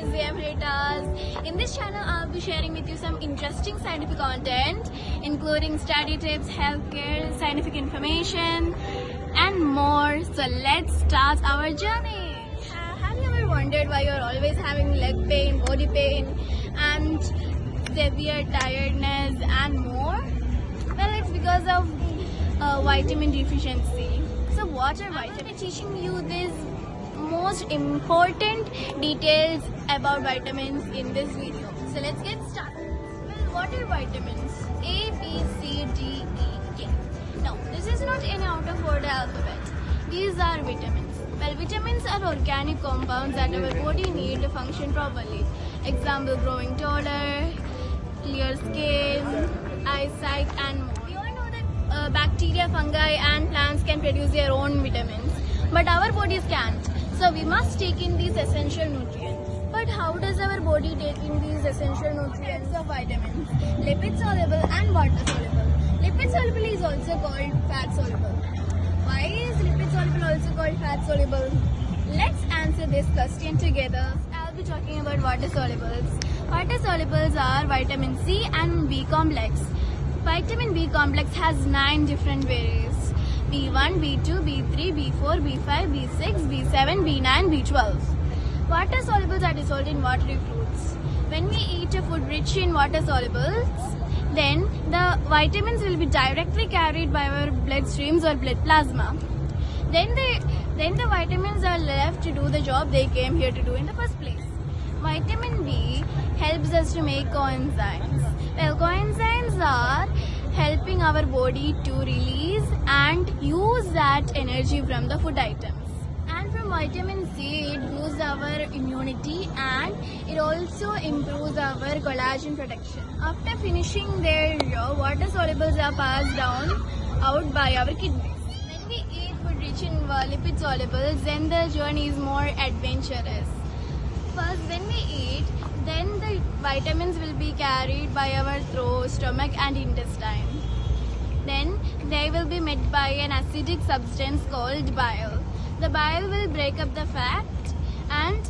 crazy apparatus. In this channel, I'll be sharing with you some interesting scientific content, including study tips, healthcare, scientific information, and more. So let's start our journey. Have you ever wondered why you're always having leg pain, body pain, and severe tiredness and more? Well, it's because of vitamin deficiency. So what are vitamins? I'm teaching you these most important details about vitamins in this video. So let's get started. Well, what are vitamins? A, B, C, D, E, K. No, this is not any out of order alphabet. These are vitamins. Well, vitamins are organic compounds that our body needs to function properly. Example, growing taller, clear skin, eyesight, and more. We all know that bacteria, fungi, and plants can produce their own vitamins, but our bodies can't. So we must take in these essential nutrients. But how does our body take in these essential nutrients of vitamins? Lipid soluble and water soluble. Lipid soluble is also called fat soluble. Why is lipid soluble also called fat soluble? Let's answer this question together. I'll be talking about water solubles. Water solubles are vitamin C and B complex. Vitamin B complex has 9 different varieties. B1, B2, B3, B4, B5, B6, B7, B9, B12. Water solubles are dissolved in watery fruits. When we eat a food rich in water solubles, then the vitamins will be directly carried by our blood streams or blood plasma. Then the vitamins are left to do the job they came here to do in the first place. Vitamin B helps us to make coenzymes. Well, coenzymes are helping our body to release and use that energy from the food items. And from vitamin C, it boosts our immunity and it also improves our collagen production. After finishing their job, water solubles are passed down out by our kidneys. When we eat food rich in lipid solubles, then the journey is more adventurous. First, when we eat, then the vitamins will be carried by our throat, stomach and intestine. Then they will be met by an acidic substance called bile. The bile will break up the fat and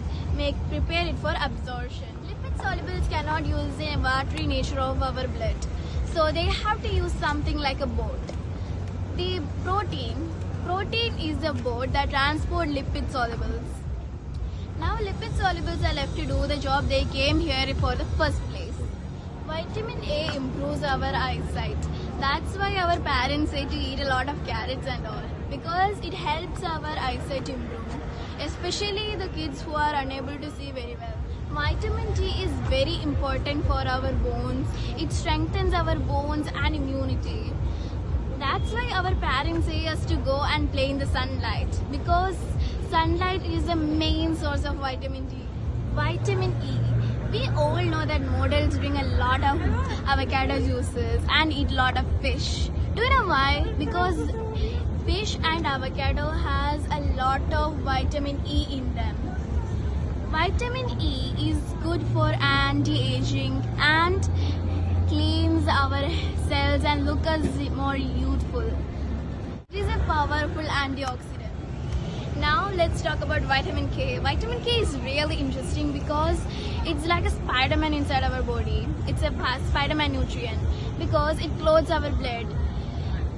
prepare it for absorption. Lipid solubles cannot use the watery nature of our blood, so they have to use something like a boat. The protein is the boat that transports lipid solubles. Now lipid solubles are left to do the job they came here for the first place. Vitamin A improves our eyesight. That's why our parents say to eat a lot of carrots and all, because it helps our eyesight improve, especially the kids who are unable to see very well. Vitamin D is very important for our bones. It strengthens our bones and immunity. That's why our parents say us to go and play in the sunlight, because sunlight is the main source of vitamin D. Vitamin E. We all know that models drink a lot of avocado juices and eat a lot of fish. Do you know why? Because fish and avocado has a lot of vitamin E in them. Vitamin E is good for anti-aging and cleans our cells and look us more youthful. It is a powerful antioxidant. Now let's talk about vitamin K. Vitamin K is really interesting because it's like a Spider-Man inside our body. It's a Spider-Man nutrient because it clothes our blood.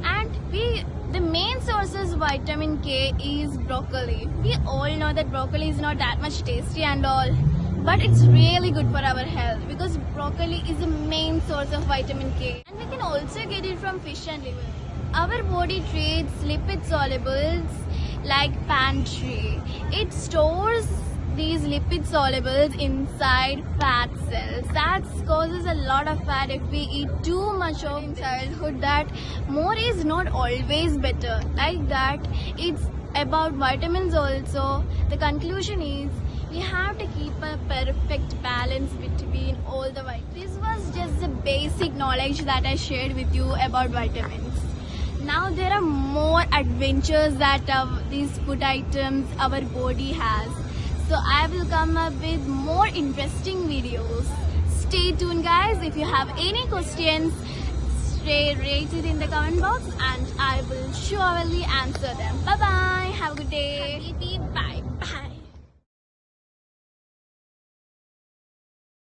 And the main sources of vitamin K is broccoli. We all know that broccoli is not that much tasty and all, but it's really good for our health because broccoli is the main source of vitamin K. And we can also get it from fish and liver. Our body treats lipid solubles like pantry. It stores these lipid solubles inside fat cells. That causes a lot of fat if we eat too much of in childhood. That more is not always better. Like that, it's about vitamins also. The conclusion is we have to keep a perfect balance between all the vitamins. This was just the basic knowledge that I shared with you about vitamins. Now there are more adventures that these food items our body has. So I will come up with more interesting videos. Stay tuned guys. If you have any questions, rate it in the comment box and I will surely answer them. Bye bye. Have a good day. Bye.